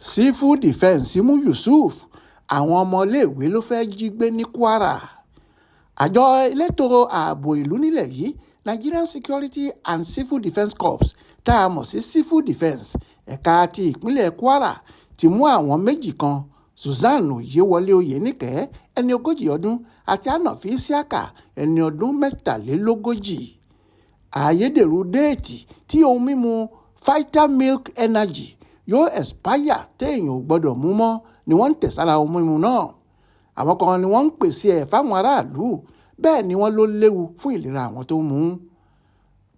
Sifu Difensi mú Yussuf, àwọn ọmọọleewe ló fẹ́ jí gbé ní Kwara. Àjọ elétò ààbò ìlú nílẹ̀ yìí Nigerian Security and Civil Defence Corps tá a mọ̀ sí Civil Defence ẹ̀ka ti ìpínlẹ̀ Kwara ti mú àwọn méjì kan, Susan Oyewole Oyenike ẹni 40 ọdún àti Anafi Isiaka ẹni ọdún 43. Ayédèrú déètì tí ohun mímu Vitamilk Energy yóò expire téèyàn ò gbọ́dọ̀ mú mọ́ ni wọ́n ń tẹ̀sára ohun mímu náà. Àwọn kan ni wọ́n ń pèsè ẹ̀ fáwọn aráàlú, bẹ́ẹ̀ ni wọ́n ló léwu fún ìlera àwọn tó mú un.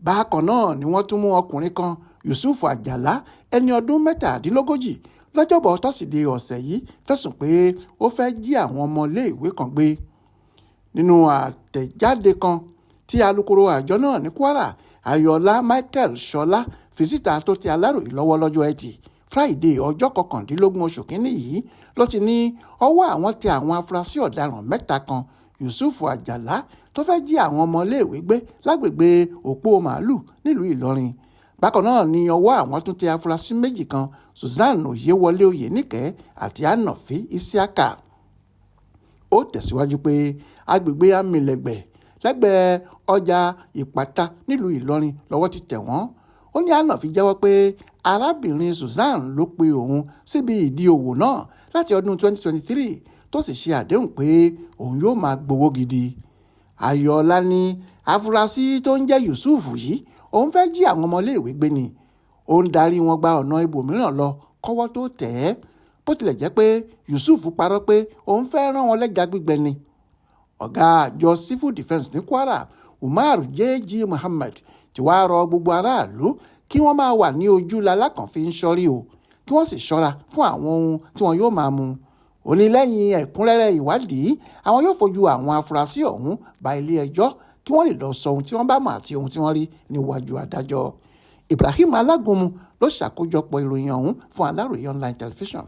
Bákan náà ni wọ́n tún mú ọkùnrin kan, Yussuf Àjàlá ẹni ọdún 37 lọ́jọ́bọ̀ tọ́sídẹ̀ẹ́ ọ̀sẹ̀ yìí fẹ̀sùn pé ó fẹ́ jí àwọn ọmọọléèwé kan gbé. Nínú àtẹ̀jáde kan tí alukoro àjọ náà ní Kwara, Ayọ̀ọ́lá Michael Ṣọlá fi síta tó ti Aláròyé lọ́wọ́ lọ́jọ́ Ẹtì Friday ọjọ́ 19 oṣù kínní yìí ló ti ní ọwọ́ àwọn tẹ àwọn afurasí ọ̀daràn 3 kan, Yussuf Àjàlá tó fẹ́ jí àwọn ọmọọléèwé gbé lágbègbè Òpó Màálù nílùú Ìlọrin. Bákan náà ni ọwọ́ àwọn tún tẹ afurasí 2 kan, Susan Oyewole Oyenike àti Anafi Isiaka. Ó tẹ̀síwájú pé agbègbè Amílẹ̀gbẹ̀ lẹ́gbẹ̀ẹ́ ọjà Ìpàtà nílùú Ìlọrin lọ́wọ́ ti tẹ̀ wọ́n. Ó ní Anafi jẹ́wọ́ pé arábìnrin Susan ló pe òun síbi ìdí òwò náà láti ọdún 2023 tó sì ṣe àdéhùn pé òun yóò máa gbowó gidi. Ayọ̀ọ́lá ní afurasí tó ń jẹ́ Yussuf yìí òun fẹ́ jí àwọn ọmọléèwé gbé ni. Ó ń darí wọn gba ọ̀nà ibòmíràn lọ kọ́wọ́ tó tẹ̀ ẹ́, bó tilẹ̀ jẹ́ pé Yussuf parọ́ pé òun fẹ́ rán wọn lẹ́ja gbígbẹ ni. Ọ̀gá àjọ Civil Defence ní Kwara, Umar J.G. Muhammad ti wá rọ gbogbo aráàlú kí wọ́n máa wà ní ojú lalákànfin ṣọ́rí o, kí wọ́n sì ṣọ́ra fún àwọn ohun tí wọn yóò máa mu. Ó ní lẹ́yìn ẹ̀kúnrẹ́rẹ́ ìwádìí àwọn yóò fojú àwọn afurasí ọ̀hún ba ilé ẹjọ́ kí wọ́n lè lọ sọ ohun tí wọ́n bá mọ̀ àti ohun tí wọ́n rí níwájú adájọ́. Ibrahim Alágúnmu ló ṣàkójọpọ̀ ìròyìn ọ̀hún fún Aláròyé online television.